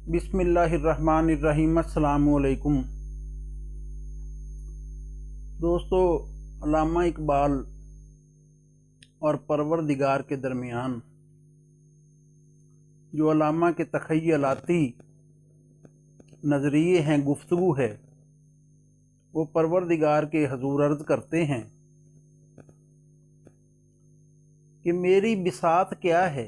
बिस्मिल्लाहिर्रहमानिर्रहीम। अस्सलाम वालेकुम दोस्तों, अल्लामा इकबाल और परवरदिगार के दरमियान जो अल्लामा के तख़य्युलाती नज़रिए हैं, गुफ्तगू है, वो परवरदिगार के हजूर अर्ज़ करते हैं कि मेरी बिसात क्या है,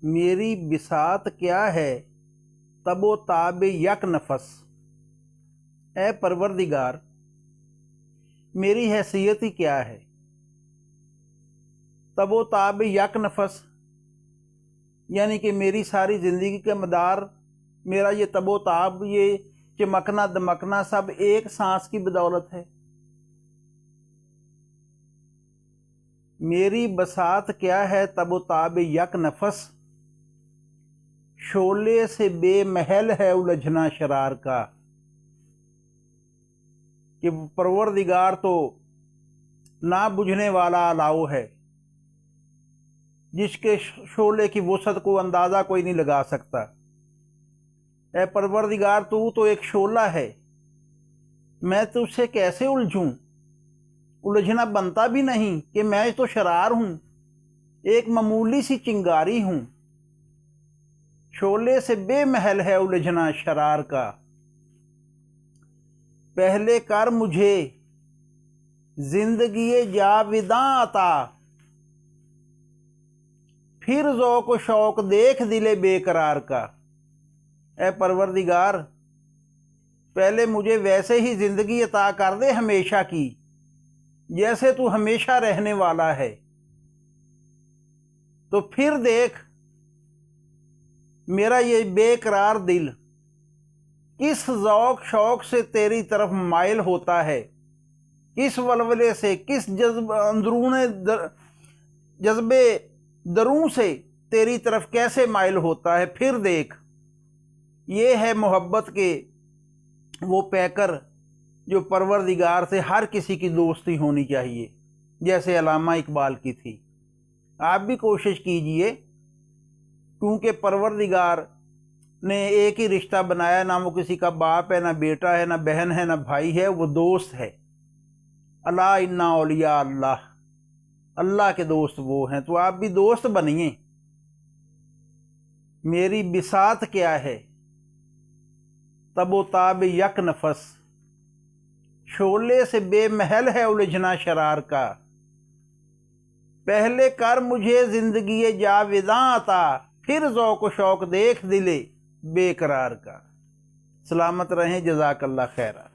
मेरी बिसात क्या है, तबो ताब यक नफस। ए परवरदिगार, मेरी हैसियत ही क्या है, तबो ताब यक नफस, यानी कि मेरी सारी ज़िंदगी का मदार, मेरा ये तबो ताब, ये चमकना दमकना सब एक सांस की बदौलत है। मेरी बसात क्या है, तबो ताब यक नफस, शोले से बेमहल है उलझना शरार का। कि परवरदिगार तो ना बुझने वाला अलाव है, जिसके शोले की वसअत को अंदाज़ा कोई नहीं लगा सकता। ऐ परवरदिगार, तू तो एक शोला है, मैं तुझसे कैसे उलझूं? उलझना बनता भी नहीं कि मैं तो शरार हूं, एक मामूली सी चिंगारी हूं। शोले से बेमहल है उलझना शरार का, पहले कर मुझे जिंदगी जाविदा अता, फिर ज़ौक़ शौक़ देख दिले बेकरार का। ऐ परवरदिगार, पहले मुझे वैसे ही ज़िंदगी अता कर दे हमेशा की, जैसे तू हमेशा रहने वाला है, तो फिर देख मेरा ये बेकरार दिल किस ज़ौक़ शौक़ से तेरी तरफ माइल होता है, किस वलवले से, किस अंदरूने जज्बे दरूं से तेरी तरफ कैसे माइल होता है। फिर देख, ये है मोहब्बत के वो पैकर जो परवरदिगार से हर किसी की दोस्ती होनी चाहिए, जैसे अल्लामा इकबाल की थी। आप भी कोशिश कीजिए, क्योंकि परवरदिगार ने एक ही रिश्ता बनाया, ना वो किसी का बाप है, ना बेटा है, ना बहन है, ना भाई है, वो दोस्त है। अला इन्ना औलिया अल्लाह, अल्लाह के दोस्त वो हैं। तो आप भी दोस्त बनिए। मेरी बिसात क्या है, तबो ताब यक नफस, शोले से बेमहल है उलझना शरार का, पहले कर मुझे जिंदगी जाविदा अता, फिर ज़ौक़ शौक़ देख दिले बेकरार का। सलामत रहें, जज़ाकल्लाह खैरा।